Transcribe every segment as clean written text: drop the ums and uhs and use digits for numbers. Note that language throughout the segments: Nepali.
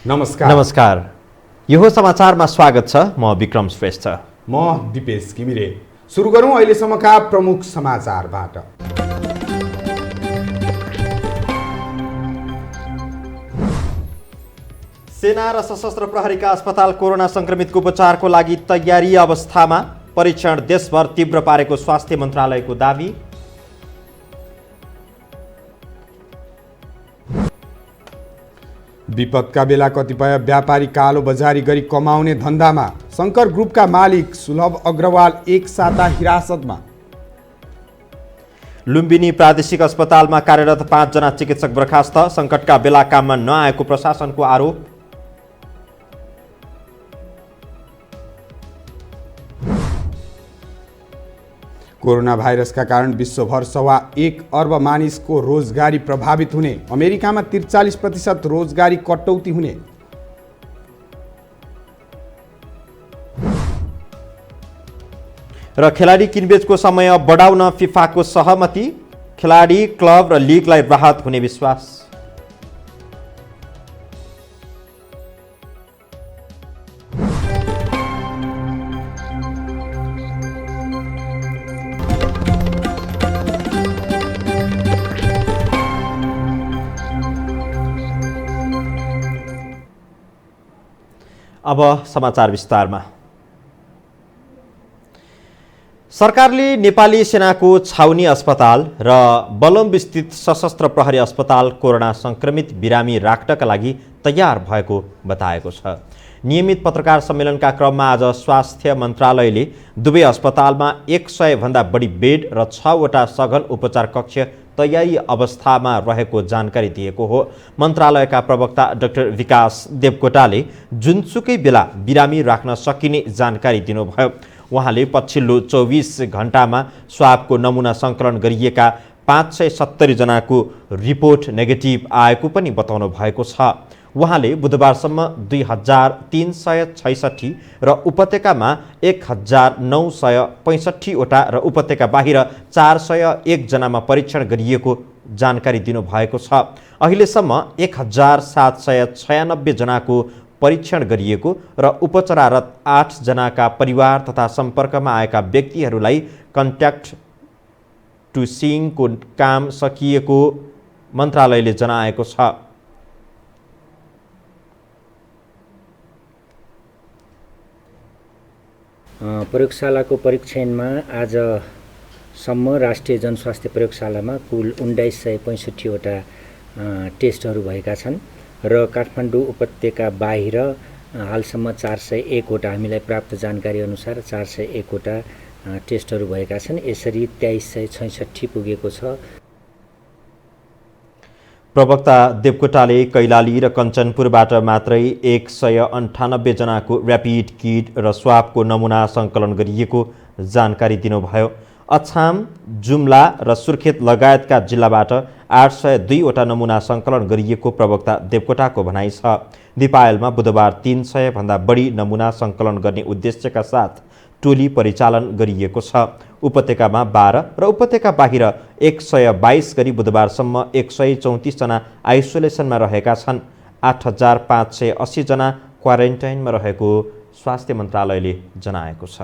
नमस्कार। यो समाचारमा स्वागत छ। म विक्रम श्रेष्ठ। म दिपेश घिमिरे। सुरु गरौँ अहिलेसम्मका प्रमुख समाचारबाट। सेना र सशस्त्र प्रहरीका अस्पताल कोरोना संक्रमितको उपचारको लागि तयारी अवस्थामा, परीक्षण देशभर तीव्र पारेको स्वास्थ्य मन्त्रालयको दावी। विपदका बेला कतिपय व्यापारी कालो बजारी गरी कमाउने धन्दामा, शङ्कर ग्रुपका मालिक सुलभ अग्रवाल एक साता हिरासतमा। लुम्बिनी प्रादेशिक अस्पतालमा कार्यरत 5 जना चिकित्सक बर्खास्त, सङ्कटका बेला काममा नआएको प्रशासनको आरोप। कोरोना भाइरसका कारण विश्वभर 1.25 अर्ब मानिसको रोजगारी प्रभावित हुने, अमेरिकामा 43% रोजगारी कटौती हुने। र खेलाडी किनबेचको समय बढाउन फिफाको सहमति, खेलाडी क्लब र लिगलाई राहत हुने विश्वास। अब समाचार विस्तारमा। सरकारले नेपाली सेनाको छाउनी अस्पताल र बलम्बस्थित सशस्त्र प्रहरी अस्पताल कोरोना संक्रमित बिरामी राख्नका लागि तयार भएको बताएको छ। नियमित पत्रकार सम्मेलनका क्रममा आज स्वास्थ्य मन्त्रालयले दुवै अस्पतालमा 100 भन्दा बढी बेड र 6 वटा सघन उपचार कक्ष तयारी अवस्थामा रहेको जानकारी दिएको हो। मन्त्रालयका प्रवक्ता डाक्टर विकास देवकोटाले जुनसुकै बेला बिरामी राख्न सकिने जानकारी दिनुभयो। उहाँले पछिल्लो 24 घण्टामा स्वाबको नमुना सङ्कलन गरिएका 570 जनाको रिपोर्ट नेगेटिभ आएको पनि बताउनु भएको छ। उहाँले बुधबारसम्म 2366 र उपत्यकामा 1965 वटा र उपत्यका बाहिर 401 जनामा परीक्षण गरिएको जानकारी दिनुभएको छ। अहिलेसम्म 1796 जनाको परीक्षण गरिएको र उपचाररत 8 जनाका परिवार तथा सम्पर्कमा आएका व्यक्तिहरूलाई कन्ट्याक्ट ट्रेसिङको काम सकिएको मन्त्रालयले जनाएको छ। प्रयोगशालाको परीक्षणमा आजसम्म राष्ट्रिय जनस्वास्थ्य प्रयोगशालामा कुल 1965 वटा टेस्टहरू भएका छन् र काठमाडौँ उपत्यका बाहिर हालसम्म 401 वटा हामीलाई प्राप्त जानकारी अनुसार 401 वटा टेस्टहरू भएका छन्। यसरी 2366 पुगेको छ। प्रवक्ता देवकोटाले कैलाली र कञ्चनपुरबाट मात्रै 198 जनाको ऱ्यापिड किट र स्वाबको नमुना सङ्कलन गरिएको जानकारी दिनुभयो। अछाम, जुम्ला र सुर्खेत लगायतका जिल्लाबाट 802 वटा नमुना सङ्कलन गरिएको प्रवक्ता देवकोटाको भनाइ छ। दिपायलमा बुधबार 300 भन्दा बढी नमुना सङ्कलन गर्ने उद्देश्यका साथ टोली परिचालन गरिएको छ। उपत्यकामा 12 र उपत्यका बाहिर 122 गरी बुधबारसम्म 134 जना आइसोलेसनमा रहेका छन्। 8580 जना क्वारेन्टाइनमा रहेको स्वास्थ्य मन्त्रालयले जनाएको छ।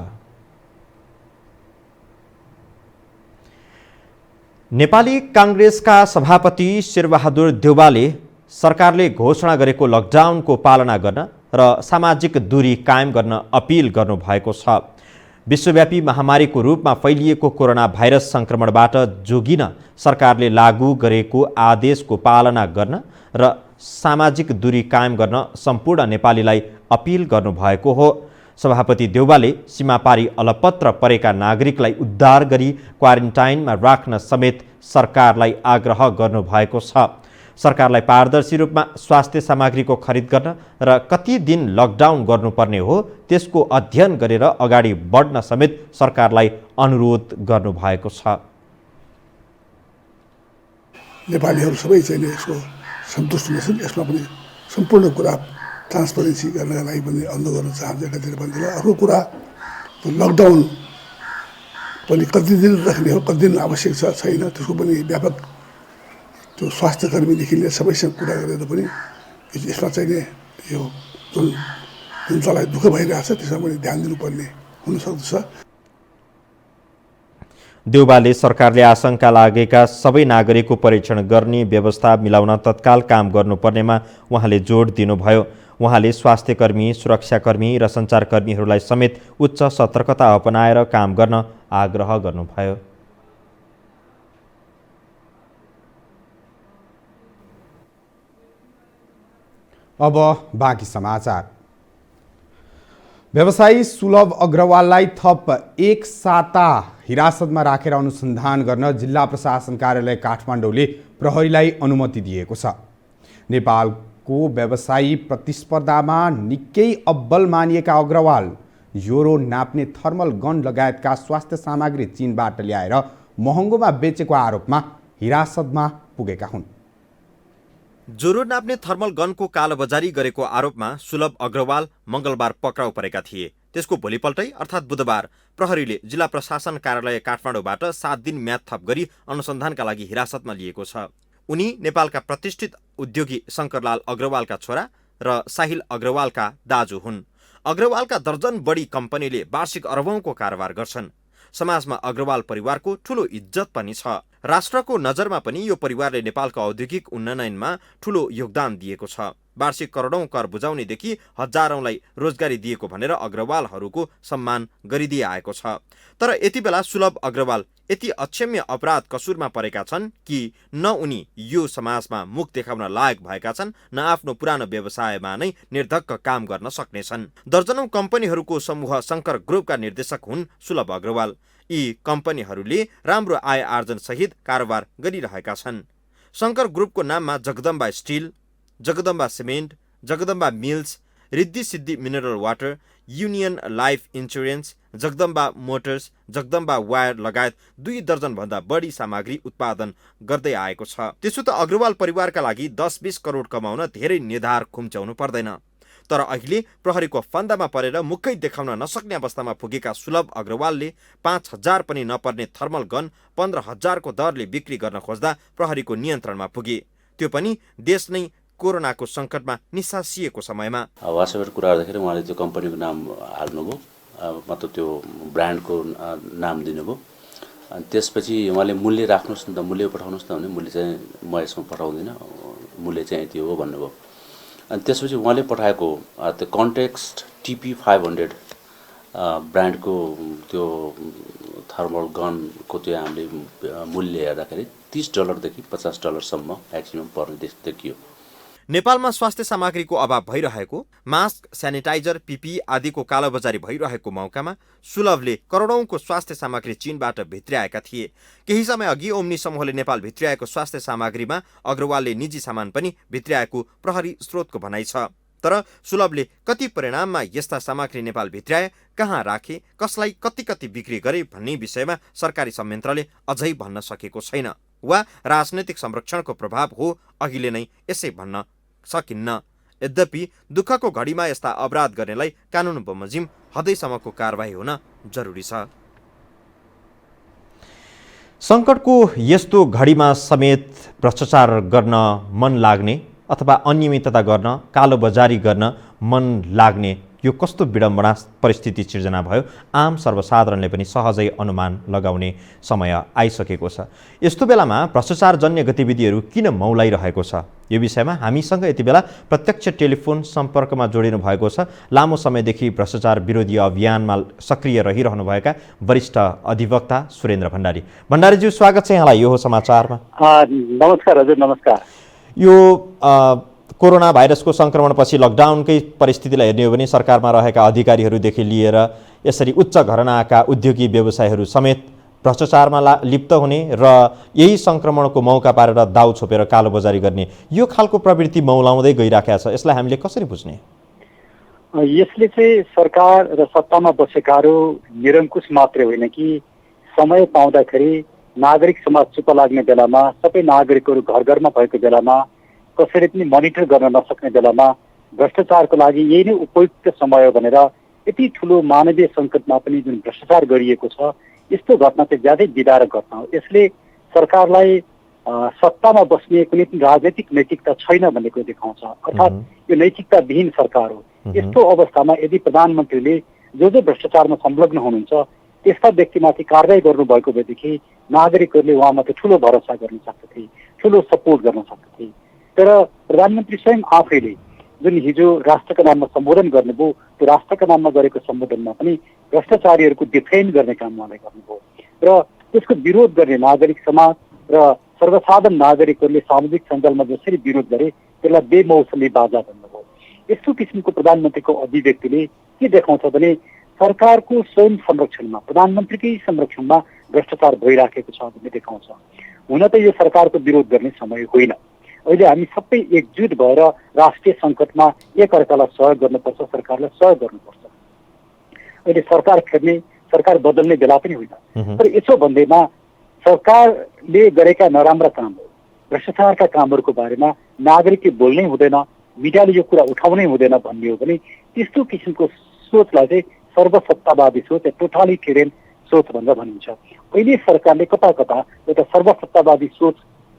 नेपाली काङ्ग्रेसका सभापति शेरबहादुर देउवाले सरकारले घोषणा गरेको लकडाउनको पालना गर्न र सामाजिक दूरी कायम गर्न अपिल गर्नुभएको छ। विश्वव्यापी महामारीको रूपमा फैलिएको कोरोना भाइरस सङ्क्रमणबाट जोगिन सरकारले लागू गरेको आदेशको पालना गर्न र सामाजिक दूरी कायम गर्न सम्पूर्ण नेपालीलाई अपिल गर्नुभएको हो। सभापति देउवाले सीमापारी अलपत्र परेका नागरिकलाई उद्धार गरी क्वारेन्टाइनमा राख्न समेत सरकारलाई आग्रह गर्नुभएको छ। सरकारलाई पारदर्शी रूपमा स्वास्थ्य सामग्रीको खरिद गर्न र कति दिन लकडाउन गर्नुपर्ने हो त्यसको अध्ययन गरेर अगाडि बढ्न समेत सरकारलाई अनुरोध गर्नुभएको छ। नेपालीहरू सबै चाहिँ यसको सन्तुष्ट हुनेछन्। यसमा पनि सम्पूर्ण कुरा ट्रान्सपरेन्सी गर्नका लागि पनि अनुरोध गर्न चाहन्छु एकातिर भन्दिनँ। अर्को कुरा लकडाउन पनि कति दिन राख्ने हो, कति दिन आवश्यक छ छैन, त्यसको पनि व्यापक त्यो स्वास्थ्य कर्मीदेखि लिएर सबैसँग कुरा गरेर पनि यसमा चाहिँ यो जुन जनतालाई दुःख भइरहेछ त्यसमा पनि ध्यान दिनुपर्ने हुनसक्दछ। देउबाले सरकारले आशंका लागेका सबै नागरिकको परीक्षण गर्ने व्यवस्था मिलाउन तत्काल काम गर्नुपर्नेमा उहाँले जोड दिनुभयो। उहाँले स्वास्थ्यकर्मी, सुरक्षाकर्मी र सञ्चारकर्मीहरूलाई समेत उच्च सतर्कता अपनाएर काम गर्न आग्रह गर्नुभयो। अब बाँकी समाचार। व्यवसायी सुलभ अग्रवाललाई थप 1 साता हिरासतमा राखेर अनुसन्धान गर्न जिल्ला प्रशासन कार्यालय काठमाडौँले प्रहरीलाई अनुमति दिएको छ। नेपालको व्यवसायी प्रतिस्पर्धामा निकै अब्बल मानिएका अग्रवाल ज्वरो नाप्ने थर्मल गन लगायतका स्वास्थ्य सामग्री चीनबाट ल्याएर महँगोमा बेचेको आरोपमा हिरासतमा पुगेका हुन्। ज्वरो नाप्ने थर्मल गनको कालोबजारी गरेको आरोपमा सुलभ अग्रवाल मङ्गलबार पक्राउ परेका थिए। त्यसको भोलिपल्टै अर्थात् बुधबार प्रहरीले जिल्ला प्रशासन कार्यालय काठमाडौँबाट 7 दिन म्याद थप गरी अनुसन्धानका लागि हिरासतमा लिएको छ। उनी नेपालका प्रतिष्ठित उद्योगी शङ्करलाल अग्रवालका छोरा र साहिल अग्रवालका दाजु हुन्। अग्रवालका दर्जन बढी कम्पनीले वार्षिक अरबौंको कारोबार गर्छन्। समाजमा अग्रवाल परिवारको ठूलो इज्जत पनि छ। राष्ट्रको नजरमा पनि यो परिवारले नेपालको औद्योगिक उन्नयनमा ठूलो योगदान दिएको छ। वार्षिक करोडौं कर बुझाउनेदेखि हजारौंलाई रोजगारी दिएको भनेर अग्रवालहरूको सम्मान गरिदिए आएको छ। तर यति बेला सुलभ अग्रवाल यति अक्षम्य अपराध कसुरमा परेका छन् कि न उनी यो समाजमा मुख देखाउन लायक भएका छन्, न आफ्नो पुरानो व्यवसायमा नै निर्धक्क काम गर्न सक्नेछन्। दर्जनौं कम्पनीहरूको समूह शङ्कर ग्रुपका निर्देशक हुन् सुलभ अग्रवाल। यी कम्पनीहरूले राम्रो आय आर्जन सहित कारोबार गरिरहेका छन्। शङ्कर ग्रुपको नाममा Jagdamba steel, Jagdamba cement, Jagdamba mills, Riddhi Siddhi mineral water, union life insurance, Jagdamba motors, Jagdamba wire लगायत 2 दर्जनभन्दा बढी सामग्री उत्पादन गर्दै आएको छ। त्यसो त अग्रवाल परिवारका लागि 10-20 करोड कमाउन धेरै निर्धार खुम्च्याउनु पर्दैन। तर अहिले प्रहरीको फन्दामा परेर मुखै देखाउन नसक्ने अवस्थामा पुगेका सुलभ अग्रवालले 5,000 पनि नपर्ने थर्मल गन 15,000 को दरले बिक्री गर्न खोज्दा प्रहरीको नियन्त्रणमा पुगे। त्यो पनि देश नै कोरोनाको सङ्कटमा निसासिएको समयमा। वास्तविक कुरा गर्दाखेरि उहाँले त्यो कम्पनीको नाम हाल्नुभयो, मतलब त्यो ब्रान्डको नाम दिनुभयो। अनि त्यसपछि उहाँले मूल्य राख्नुहोस् न त, मूल्य पठाउनुहोस् न भने मूल्य चाहिँ म यसमा पठाउँदिनँ, मूल्य चाहिँ यति हो भन्नुभयो। अनि त्यसपछि उहाँले पठाएको त्यो कन्टेक्स्ट TP500 ब्रान्डको त्यो थर्मल गनको त्यो हामीले मूल्य हेर्दाखेरि $30 देखि $50 म्याक्सिमम पर्ने देखियो। नेपालमा स्वास्थ्य सामग्रीको अभाव भइरहेको, मास्क, स्यानिटाइजर, PPE आदिको कालोबजारी भइरहेको मौकामा सुलभले करोडौंको स्वास्थ्य सामग्री चीनबाट भित्र्याएका थिए। केही समय अघि ओम्नी समूहले नेपाल भित्र्याएको स्वास्थ्य सामग्रीमा अग्रवालले निजी सामान पनि भित्र्याएको प्रहरी स्रोतको भनाइ छ। तर सुलभले कति परिणाममा यस्ता सामग्री नेपाल भित्र्याए, कहाँ राखे, कसलाई कति बिक्री गरे भन्ने विषयमा सरकारी संयन्त्रले अझै भन्न सकेको छैन। वा राजनैतिक संरक्षणको प्रभाव हो, अहिले नै यसै भन्न सकिन्न। यद्यपि दुःखको घडीमा यस्ता अपराध गर्नेलाई कानुन बमोजिम हदैसम्मको कारबाही हुन जरुरी छ। सङ्कटको यस्तो घडीमा समेत भ्रष्टाचार गर्न मन लाग्ने अथवा अनियमितता गर्न, कालोबजारी गर्न मन लाग्ने यो कस्तो विडम्बना परिस्थिति सिर्जना भयो, आम सर्वसाधारणले पनि सहजै अनुमान लगाउने समय आइसकेको छ। यस्तो बेलामा भ्रष्टाचारजन्य गतिविधिहरू किन मौलाइरहेको छ, यो विषयमा हामीसँग यति बेला प्रत्यक्ष टेलिफोन सम्पर्कमा जोडिनु भएको छ लामो समयदेखि भ्रष्टाचार विरोधी अभियानमा सक्रिय रहिरहनुभएका वरिष्ठ अधिवक्ता सुरेन्द्र भण्डारी। भण्डारीज्यू, स्वागत छ यहाँलाई यो समाचारमा। नमस्कार हजुर। नमस्कार। यो कोरोना भाइरसको सङ्क्रमणपछि लकडाउनकै परिस्थितिलाई हेर्ने हो भने सरकारमा रहेका अधिकारीहरूदेखि लिएर यसरी उच्च घरानाका उद्योगी व्यवसायहरू समेत भ्रष्टाचारमा लिप्त हुने र यही सङ्क्रमणको मौका पारेर दाउ छोपेर कालोबजारी गर्ने यो खालको प्रवृत्ति मौलाउँदै गइराखेको छ। यसलाई हामीले कसरी बुझ्ने? यसले चाहिँ सरकार र सत्तामा बसेकाहरू निरङ्कुश मात्रै होइन कि समय पाउँदाखेरि नागरिक समाज चुप लाग्ने बेलामा, सबै नागरिकहरू घर घरमा भएको बेलामा, कसैले पनि मोनिटर गर्न नसक्ने बेलामा भ्रष्टाचारको लागि यही नै उपयुक्त समय हो भनेर यति ठुलो मानवीय सङ्कटमा पनि जुन भ्रष्टाचार गरिएको छ, यस्तो घटना चाहिँ ज्यादै विदारक घटना हो। यसले सरकारलाई सत्तामा बस्ने कुनै पनि राजनैतिक नैतिकता छैन भन्ने कुरो देखाउँछ। अर्थात् यो नैतिकताविहीन सरकार हो। यस्तो अवस्थामा यदि प्रधानमन्त्रीले जो भ्रष्टाचारमा संलग्न हुनुहुन्छ त्यस्ता व्यक्तिमाथि कारवाही गर्नुभएको भएदेखि नागरिकहरूले उहाँमाथि ठुलो भरोसा गर्न सक्दथे, ठुलो सपोर्ट गर्न सक्दथे। तर प्रधानमन्त्री स्वयं आफैले जुन हिजो राष्ट्रका नाममा सम्बोधन गर्नुभयो, त्यो राष्ट्रका नाममा गरेको सम्बोधनमा पनि भ्रष्टाचारीहरूको डिफेन्ड गर्ने काम उहाँले गर्नुभयो र त्यसको विरोध गर्ने नागरिक समाज र सर्वसाधारण नागरिकहरूले सामाजिक सञ्जालमा जसरी विरोध गरे त्यसलाई बेमौसमी बाजा भन्नुभयो। यस्तो किसिमको प्रधानमन्त्रीको अभिव्यक्तिले के देखाउँछ भने सरकारको स्वयं संरक्षणमा, प्रधानमन्त्रीकै संरक्षणमा भ्रष्टाचार भइराखेको छ भन्ने देखाउँछ। हुन त यो सरकारको विरोध गर्ने समय होइन। अहिले हामी सबै एकजुट भएर राष्ट्रिय सङ्कटमा एकअर्कालाई सहयोग गर्नुपर्छ, सरकारलाई सहयोग गर्नुपर्छ। अहिले सरकार फेर्ने, सरकार बदल्ने बेला पनि होइन। तर यसो भन्दैमा सरकारले गरेका नराम्रा कामहरू, भ्रष्टाचारका कामहरूको बारेमा नागरिकले बोल्नै हुँदैन, मिडियाले यो कुरा उठाउनै हुँदैन भन्ने हो भने त्यस्तो किसिमको सोचलाई चाहिँ सर्वसत्तावादी सोच या टोटालिटेरियन सोच भनेर भनिन्छ। अहिले सरकारले कता कता एउटा सर्वसत्तावादी सोच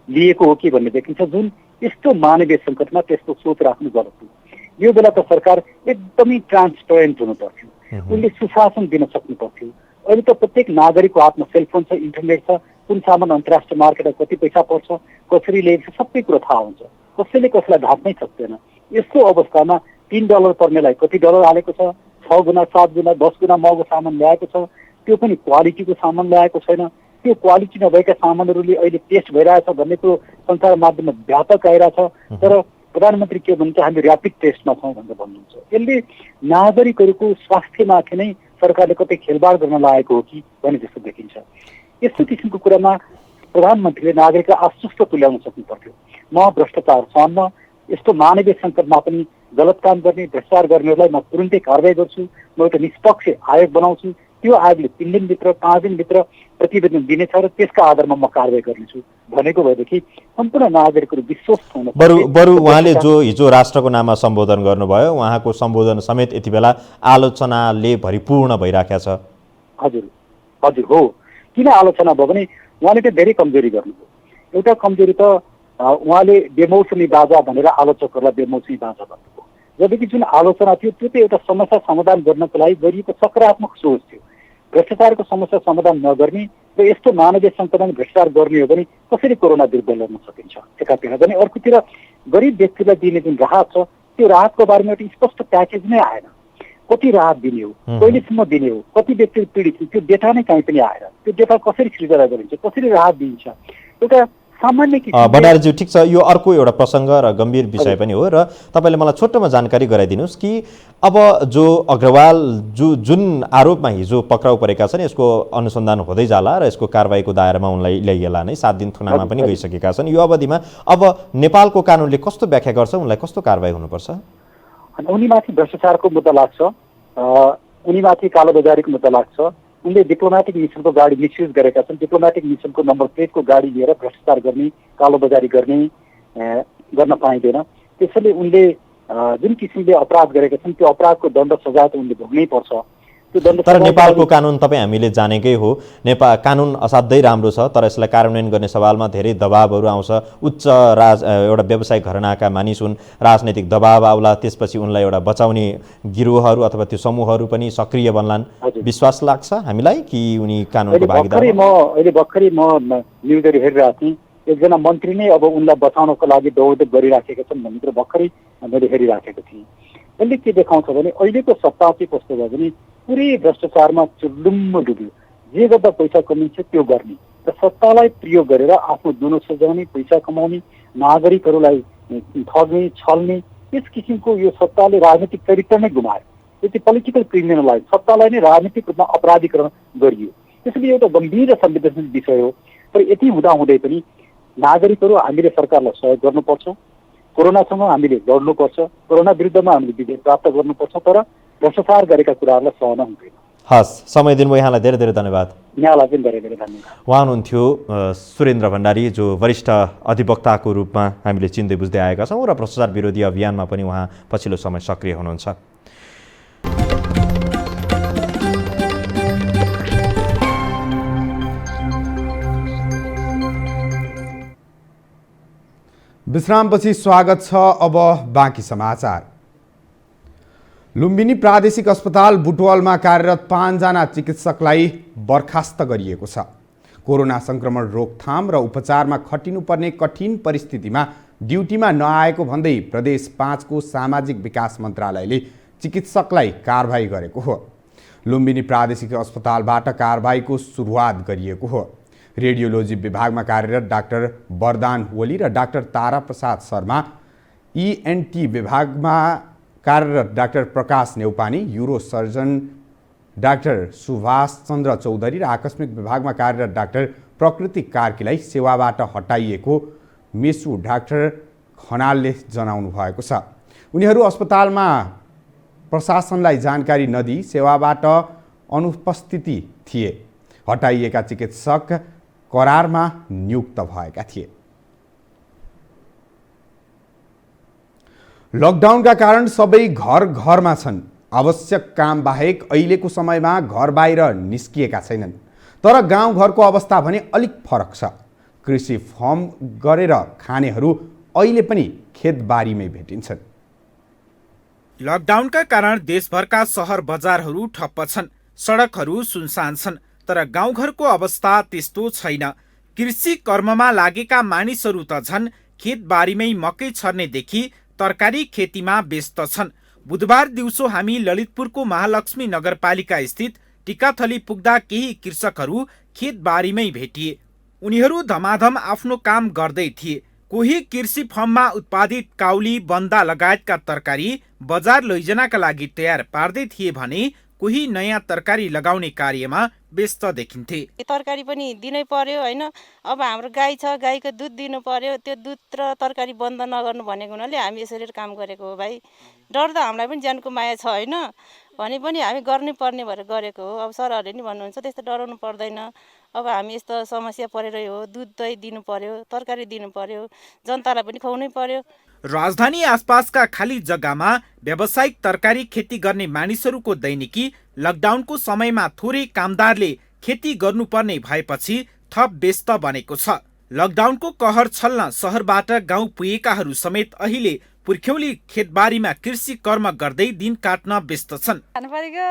लिएको हो कि भन्ने देखिन्छ, जुन यस्तो मानवीय सङ्कटमा त्यस्तो सोच राख्नु गलत हो। यो बेला त सरकार एकदमै ट्रान्सपेरेन्ट हुनु पर्थ्यो, उनले सुशासन दिन सक्नु पर्थ्यो। अहिले त प्रत्येक नागरिकको हातमा सेलफोन छ, इन्टरनेट छ, कुन सामान अन्तर्राष्ट्रिय मार्केटमा कति पैसा पर्छ, कसरी ल्याइन्छ, सबै कुरो थाहा हुन्छ। कसैले कसैलाई ढाक्नै सक्दैन। यस्तो अवस्थामा $3 पर्नेलाई कति डलर हालेको छ, 6 गुणा 7 गुणा 10 गुणा महँगो सामान ल्याएको छ, त्यो पनि क्वालिटीको सामान ल्याएको छैन। त्यो क्वालिटी नभएका सामानहरूले अहिले टेस्ट भइरहेछ भन्ने कुरो सञ्चार माध्यममा व्यापक आइरहेछ। तर प्रधानमन्त्री के भन्छ, हामी ऱ्यापिड टेस्टमा छौँ भनेर भन्नुहुन्छ। यसले नागरिकहरूको स्वास्थ्यमाथि नै सरकारले कतै खेलबाड गर्न लागेको हो कि भन्ने जस्तो देखिन्छ। यस्तो किसिमको कुरामा प्रधानमन्त्रीले नागरिकलाई आश्वस्त तुल्याउन सक्नु पर्थ्यो। म भ्रष्टाचार सहन्न, यस्तो मानवीय सङ्कटमा पनि गलत काम गर्ने, भ्रष्टाचार गर्नेहरूलाई म तुरुन्तै कारवाही गर्छु, म एउटा निष्पक्ष आयोग बनाउँछु, त्यो आयोगले 3 दिनभित्र 5 दिनभित्र प्रतिवेदन दिनेछ र त्यसका आधारमा म कारवाही गर्नेछु भनेको भएदेखि सम्पूर्ण नागरिकहरू विश्वस्त हुन। बरु उहाँले जो हिजो राष्ट्रको नाममा सम्बोधन गर्नुभयो, उहाँको सम्बोधन समेत यति बेला आलोचनाले भरिपूर्ण भइराखेको छ। हजुर हजुर हो। किन आलोचना भयो भने उहाँले त धेरै कमजोरी गर्नुभयो। एउटा कमजोरी त उहाँले बेमौसमी बाजा भनेर आलोचकहरूलाई बेमौसमी बाजा भन्नुभयो, जबकि जुन आलोचना थियो त्यो त एउटा समस्या समाधान गर्नको लागि गरिएको सकारात्मक सोच थियो। भ्रष्टाचारको समस्या समाधान नगर्ने र यस्तो मानवीय सङ्कटमा भ्रष्टाचार गर्ने हो भने कसरी कोरोना विरुद्ध लड्न सकिन्छ एकातिर भने, अर्कोतिर गरिब व्यक्तिलाई दिने जुन राहत छ त्यो राहतको बारेमा एउटा स्पष्ट प्याकेज नै आएन। कति राहत दिने हो, कहिलेसम्म दिने हो, कति व्यक्ति पीडित छन्, त्यो डेटा नै कहीँ पनि आएन। त्यो डेटा कसरी सृजना गरिन्छ, कसरी राहत दिइन्छ, एउटा सामान्य भण्डारीज्यू, ठिक छ, यो अर्को एउटा प्रसङ्ग र गम्भीर विषय पनि हो र तपाईँले मलाई छोटोमा जानकारी गराइदिनुहोस् कि अब जो अग्रवाल जुन आरोपमा हिजो पक्राउ परेका छन् यसको अनुसन्धान हुँदै जाला र यसको कारवाहीको दायरामा उनलाई ल्याइएला नै, 7 दिन थुनामा पनि गइसकेका छन्। यो अवधिमा अब नेपालको कानुनले कस्तो व्याख्या गर्छ, उनलाई कस्तो कारवाही हुनुपर्छ? उनीमाथि भ्रष्टाचारको मुद्दा लाग्छ, उनीमाथि कालोबजारीको मुद्दा लाग्छ। उनले डिप्लोमेटिक मिसनको गाडी मिसयुज गरेका छन्, डिप्लोमेटिक मिसनको नम्बर प्लेटको गाडी लिएर भ्रष्टाचार गर्ने, कालोबजारी गर्न पाइँदैन। त्यसैले उनले जुन किसिमले अपराध गरेका छन् त्यो अपराधको दण्ड सजाय त उनले भोग्नै पर्छ। तर नेपालको कानुन तपाईँ हामीले जानेकै हो, नेपाल कानुन असाध्यै राम्रो छ, तर यसलाई कार्यान्वयन गर्ने सवालमा धेरै दबावहरू आउँछ। उच्च एउटा व्यावसायिक घरानाका मानिस हुन्, राजनैतिक दबाव आउला, त्यसपछि उनलाई एउटा बचाउने गिरोहहरू अथवा त्यो समूहहरू पनि सक्रिय बन्लान्। विश्वास लाग्छ हामीलाई कि उनी कानुनको भागीदार? अहिले भर्खरै म न्युजहरू हेरिरहेको थिएँ, एकजना मन्त्री नै अब उनलाई बचाउनको लागि दौड गरिराखेका छन् भन्ने कुरो भर्खरै मैले हेरिराखेको थिएँ। यसले के देखाउँछ भने अहिलेको सत्ता चाहिँ कस्तो भयो भने पुरै भ्रष्टाचारमा चुर्लुम्म डुब्यो। जे गर्दा पैसा कमिन्छ त्यो गर्ने र सत्तालाई प्रयोग गरेर आफ्नो दुनो सजाउने, पैसा कमाउने, नागरिकहरूलाई ठग्ने, छल्ने, त्यस किसिमको यो सत्ताले राजनीतिक चरित्र नै गुमायो। त्यो चाहिँ पोलिटिकल क्रिमिनलाइज, सत्तालाई नै राजनीतिक रूपमा अपराधीकरण गरियो। त्यसैले एउटा गम्भीर र संवेदनशील विषय हो। तर यति हुँदाहुँदै पनि नागरिकहरू हामीले सरकारलाई सहयोग गर्नुपर्छ, कोरोनासँग हामीले लड्नुपर्छ, कोरोना विरुद्धमा हामीले विजय प्राप्त गर्नुपर्छ, तर भ्रष्टाचार गरेका कुराहरूलाई सहन हुँदैन। हस्, समय दिनुभयो यहाँलाई धेरै धेरै धन्यवाद। यहाँलाई पनि धेरै धेरै धन्यवाद। उहाँ हुनुहुन्थ्यो सुरेन्द्र भण्डारी, जो वरिष्ठ अधिवक्ताको रूपमा हामीले चिन्दै बुझ्दै आएका छौँ र भ्रष्टाचार विरोधी अभियानमा पनि उहाँ पछिल्लो समय सक्रिय हुनुहुन्छ। विश्रामपछि स्वागत छ। अब बाँकी समाचार। लुम्बिनी प्रादेशिक अस्पताल बुटवलमा कार्यरत 5 जना चिकित्सकलाई बर्खास्त गरिएको छ। कोरोना संक्रमण रोकथाम र उपचारमा खटिनुपर्ने कठिन परिस्थितिमा ड्युटीमा नआएको भन्दै प्रदेश 5 को सामाजिक विकास मन्त्रालयले चिकित्सकलाई कारबाही गरेको हो। लुम्बिनी प्रादेशिक अस्पतालबाट कारबाहीको सुरुवात गरिएको हो। रेडियोलोजी विभागमा कार्यरत डाक्टर वरदान ओली र डाक्टर तारा प्रसाद शर्मा, ENT विभागमा कार्यरत डाक्टर प्रकाश Neupane, euro surgeon doctor Subhash Chandra Chaudhary र आकस्मिक विभागमा कार्यरत डाक्टर प्रकृति कार्कीलाई सेवाबाट हटाइएको मेसु डाक्टर खनालले जनाउनु भएको छ। उनीहरू अस्पतालमा प्रशासनलाई जानकारी नदिई सेवाबाट अनुपस्थिति थिए। हटाइएका चिकित्सक करारमा नियुक्त भएका थिए। लकडाउनका कारण सबै घर घरमा छन्। आवश्यक काम बाहेक अहिलेको समयमा घर बाहिर निस्किएका छैनन्। तर गाउँघरको अवस्था भने अलिक फरक छ। कृषि फर्म गरेर खानेहरू अहिले पनि खेतबारीमै भेटिन्छन्। लकडाउनका कारण देशभरका सहर बजारहरू ठप्प छन्, सडकहरू सुनसान छन्, तर गाउँघरको अवस्था त्यस्तो छैन। कृषि कर्ममा लागेका मानिसहरू त झन् खेतबारीमै मकै छर्नेदेखि तरकारी खेतीमा व्यस्त छन्। बुधबार दिउँसो हामी ललितपुरको महालक्ष्मी नगरपालिका स्थित टिकाथली पुग्दा केही कृषकहरू खेतबारीमै भेटिए। उनीहरू धमाधम आफ्नो काम गर्दै थिए। कोही कृषि फर्ममा उत्पादित काउली, बन्दा लगायतका तरकारी बजार लैजानका लागि तयार पार्दै थिए भने कोही नयाँ तरकारी लगाउने कार्यमा व्यस्त देखिन्थे। तरकारी पनि दिनै पर्यो हैन। अब हाम्रो गाई छ, गाईको दुध दिनु पर्यो। त्यो दुध र तरकारी बन्द नगर्नु भनेको हुनाले हामी यसरी काम गरेको हो। भाइ डर त हामीलाई पनि ज्यानको माया छ हैन, भने पनि हामी गर्नै पर्ने भएर गरेको हो। अब सरहरूले नि भन्नुहुन्छ त्यस्तो डराउनु पर्दैन। अब हामी यस्तो समस्या परेर हो, दुध दही दिनु पर्यो, तरकारी दिनु पर्यो, जनतालाई पनि खुवाउनै पर्यो। राजधानी आसपासका खाली जग्गामा व्यावसायिक तरकारी खेती गर्ने मानिसहरूको दैनिकी लकडाउनको समयमा थोरै कामदारले खेती गर्नुपर्ने भएपछि थप व्यस्त बनेको छ। लकडाउनको कहर छल्न सहरबाट गाउँ पुगेकाहरू समेत अहिले पुर्ख्यौली खेतबारीमा कृषि कर्म गर्दै दिन काट्न व्यस्त छन्। खानु पर्यो,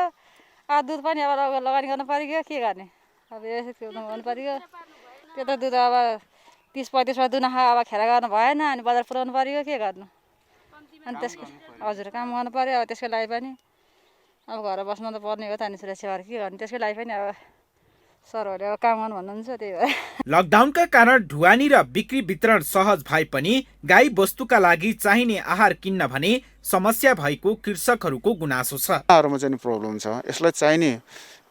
दुध पनि अब लगानी गर्नु पर्यो, के गर्ने अब यसो गर्नु पर्यो। त्यो त दुध अब 30-35 दुध अब खेर गर्नु भएन, अनि बजार पुऱ्याउनु पर्यो, के गर्नु। अनि त्यसको हजुर काम गर्नु पर्यो। अब त्यसको लागि पनि अब घर बस्नु त पर्ने हो त, अनि सुरक्षाहरू के गर्नु। त्यसको लागि पनि अब सरहरूले अब काम गर्नु भन्नुहुन्छ, त्यही भएर। लकडाउनका कारण ढुवानी र बिक्री वितरण सहज भए पनि गाई वस्तुका लागि चाहिने आहार किन्न भने समस्या भएको कृषकहरूको गुनासो छ। चाहिँ प्रब्लम छ। यसलाई चाहिने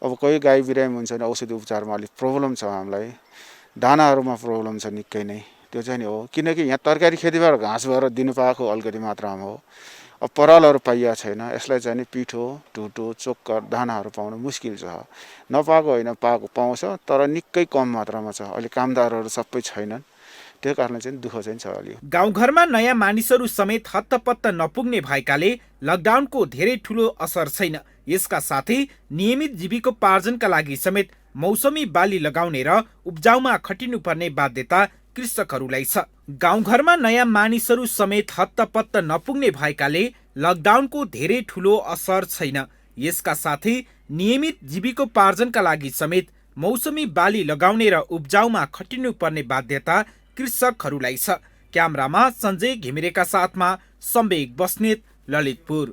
अब कोही गाई बिरामी हुन्छ भने औषधि उपचारमा अलिक प्रब्लम छ हामीलाई। दानाहरूमा प्रब्लम छ निकै नै। त्यो चाहिँ नि हो, किनकि यहाँ तरकारी खेतीबाट घाँस भएर दिनु पाएको अलिकति मात्रामा हो। अब परालहरू पाइया छैन। यसलाई चाहिँ नि पिठो, ढुटो, चोक्कर, दानाहरू पाउनु मुस्किल छ। नपाएको होइन, पाउँछ, तर निकै कम मात्रामा छ। अहिले कामदारहरू सबै छैनन्। त्यो कारणले चाहिँ दुःख चाहिँ छ अलि। गाउँघरमा नयाँ मानिसहरू समेत हत्तपत्त नपुग्ने भएकाले लकडाउनको धेरै ठुलो असर छैन। यसका साथै नियमित जीविकोपार्जनका लागि समेत मौसमी बाली लगाउने र उब्जाउमा खटिनुपर्ने बाध्यता कृषकहरूलाई छ। गाउँघरमा नयाँ मानिसहरू समेत हत्तपत्त नपुग्ने भएकाले लकडाउनको धेरै ठुलो असर छैन। यसका साथै नियमित जीविकोपार्जनका लागि समेत मौसमी बाली लगाउने र उब्जाउमा खटिनुपर्ने बाध्यता कृषकहरूलाई छ। क्यामेरामा सञ्जय घिमिरेका साथमा सम्वेक बस्नेत, ललितपुर।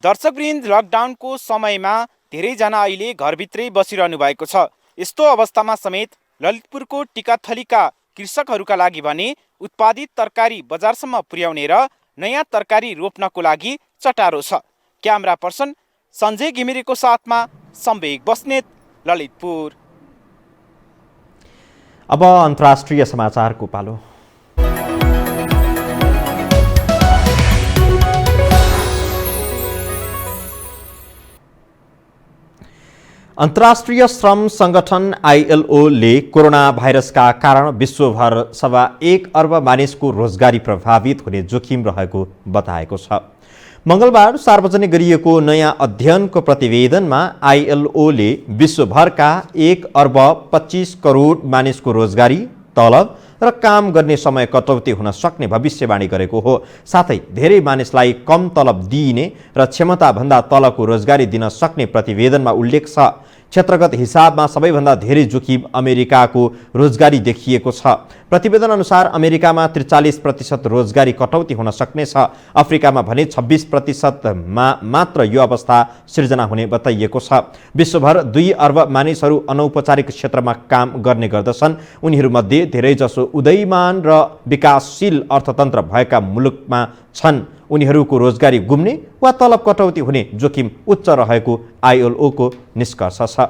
दर्शकवृन्द, लकडाउनको समयमा धेरैजना अहिले घरभित्रै बसिरहनु भएको छ। यस्तो अवस्थामा समेत ललितपुरको टिकाथलीका कृषकहरूका लागि भने उत्पादित तरकारी बजारसम्म पुर्याउने र नयाँ तरकारी रोप्नको लागि चटारो छ। क्यामेरा पर्सन सञ्जय घिमिरेको साथमा सम्वेक बस्नेत, ललितपुर। अब अन्तर्राष्ट्रिय समाचारको पालो। अन्तर्राष्ट्रिय श्रम सङ्गठन ILOले कोरोना भाइरसका कारण विश्वभर 1.25 अर्ब मानिसको रोजगारी प्रभावित हुने जोखिम रहेको बताएको छ। मङ्गलबार सार्वजनिक गरिएको नयाँ अध्ययनको प्रतिवेदनमा ILOले विश्वभरका 1 अर्ब 25 करोड मानिसको रोजगारी, तलब र काम गर्ने समय कटौती हुन सक्ने भविष्यवाणी गरेको हो। साथै धेरै मानिसलाई कम तलब दिइने र क्षमताभन्दा तलको रोजगारी दिन सक्ने प्रतिवेदनमा उल्लेख छ। क्षेत्रगत हिसाबमा सबैभन्दा धेरै जोखिम अमेरिकाको रोजगारी देखिएको छ। प्रतिवेदन अनुसार अमेरिकामा 43% रोजगारी कटौती हुन सक्ने छ। अफ्रिकामा भने 26%मा मात्र यो अवस्था सिर्जना हुने बताइएको छ। विश्वभर 2 अर्ब मानिसहरू अनौपचारिक क्षेत्रमा काम गर्ने गर्दछन्। उनीहरूमध्ये धेरैजसो उदयमान र विकासशील अर्थतन्त्र भएका मुलुकमा छन्। उनीहरूको रोजगारी गुम्ने वा तलब कटौती हुने जोखिम उच्च रहेको ILOको निष्कर्ष छ।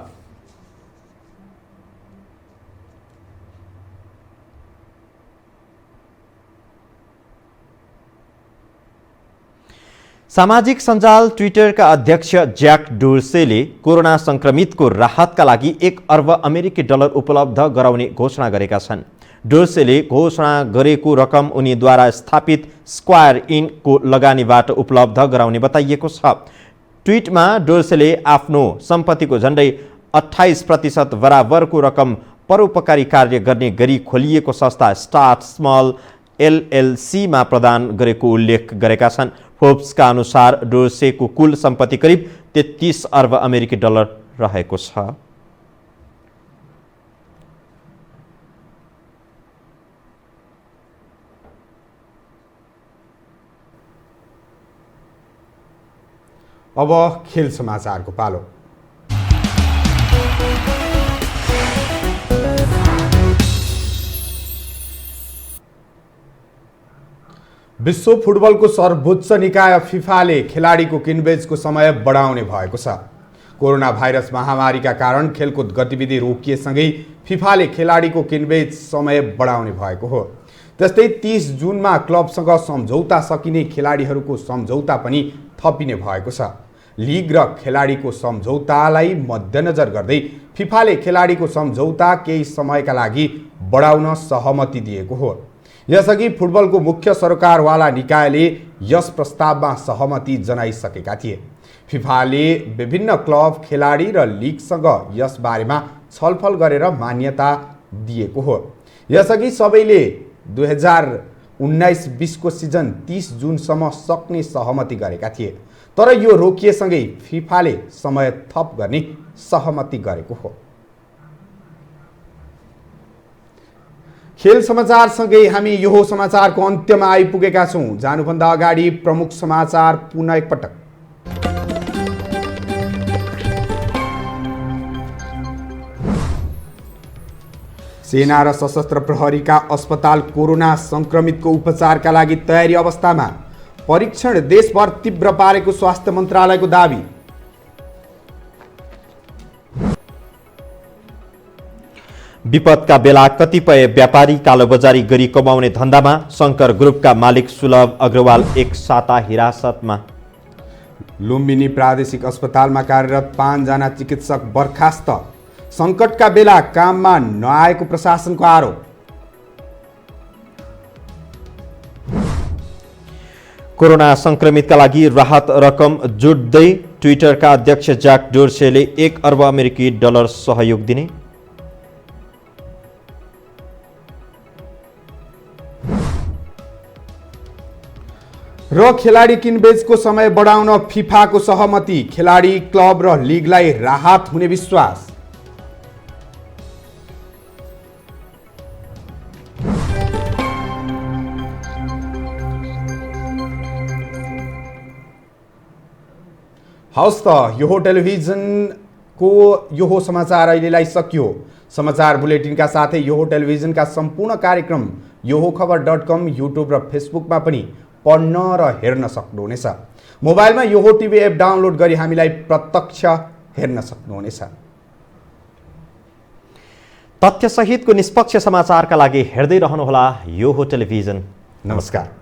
सामाजिक सञ्जाल ट्विटरका अध्यक्ष ज्याक डोर्सेले कोरोना संक्रमितको राहतका लागि 1 अर्ब अमेरिकी डलर उपलब्ध गराउने घोषणा गरेका छन्। डोर्सेले घोषणा गरेको रकम उनीद्वारा स्थापित स्क्वायर इनको लगानीबाट उपलब्ध गराउने बताइएको छ। ट्विटमा डोर्सेले आफ्नो सम्पत्तिको झन्डै 28% बराबरको रकम परोपकारी कार्य गर्ने गरी खोलिएको संस्था स्टार्ट स्मल LLCमा प्रदान गरेको उल्लेख गरेका छन्। फोर्ब्सका अनुसार डोर्सेको कुल सम्पत्ति करिब 33 अर्ब अमेरिकी डलर रहेको छ। अब खेल समाचारको पालो। विश्व फुटबलको सर्वोच्च निकाय फिफाले खेलाडीको किनबेचको समय बढाउने भएको छ। कोरोना भाइरस महामारीका कारण खेलकुद गतिविधि रोकिएसँगै फिफाले खेलाडीको किनबेच समय बढाउने भएको हो। त्यस्तै 30 जुनमा क्लबसँग सम्झौता सकिने खेलाडीहरूको सम्झौता पनि थपिने भएको छ। लिग र खेलाडीको सम्झौतालाई मध्यनजर गर्दै फिफाले खेलाडीको सम्झौता केही समयका लागि बढाउन सहमति दिएको हो। यसअघि फुटबलको मुख्य सरकारवाला निकायले यस प्रस्तावमा सहमति जनाइसकेका थिए। फिफाले विभिन्न क्लब, खेलाडी र लिगसँग यस बारेमा छलफल गरेर मान्यता दिएको हो। यसअघि सबैले 2019-20 को सिजन 30 जुनसम्म सक्ने सहमति गरेका थिए, तर यो रोकिएसँगै फिफाले समय थप गर्ने सहमति गरेको हो। खेल समाचारसँगै हामी यो समाचारको अन्त्यमा आइपुगेका छौँ। जानुभन्दा अगाडि प्रमुख समाचार पुनः एकपटक। सेना र सशस्त्र प्रहरीका अस्पताल कोरोना संक्रमितको उपचारका लागि तयारी अवस्थामा, परीक्षण देशभर तीव्र पारेको स्वास्थ्य मन्त्रालयको दावी। विपदका बेला कतिपय व्यापारी कालोबजारी गरी कमाउने धन्दामा, शङ्कर ग्रुपका मालिक सुलभ अग्रवाल एक साता हिरासतमा। लुम्बिनी प्रादेशिक अस्पतालमा कार्यरत 5 जना चिकित्सक बर्खास्त, सङ्कटका बेला काममा नआएको प्रशासनको आरोप। कोरोना संक्रमितका लागि राहत रकम जुट्दै ट्विटरका अध्यक्ष ज्याक डोर्सेले 1 अर्ब अमेरिकी डलर सहयोग दिने। र खेलाडी किनबेचको समय बढाउन फिफाको सहमति, खेलाडी, क्लब र लिगलाई राहत हुने विश्वास। हवस् त, यो टेलिभिजनको यो समाचार अहिलेलाई सकियो। समाचार बुलेटिनका साथै यो टेलिभिजनका सम्पूर्ण कार्यक्रम yohokhbar.com, युट्युब र फेसबुकमा पनि पढ्न र हेर्न सक्नुहुनेछ। मोबाइलमा यो टिभी एप डाउनलोड गरी हामीलाई प्रत्यक्ष हेर्न सक्नुहुनेछ। तथ्यसहितको निष्पक्ष समाचारका लागि हेर्दै रहनुहोला यो हो टेलिभिजन। नमस्कार।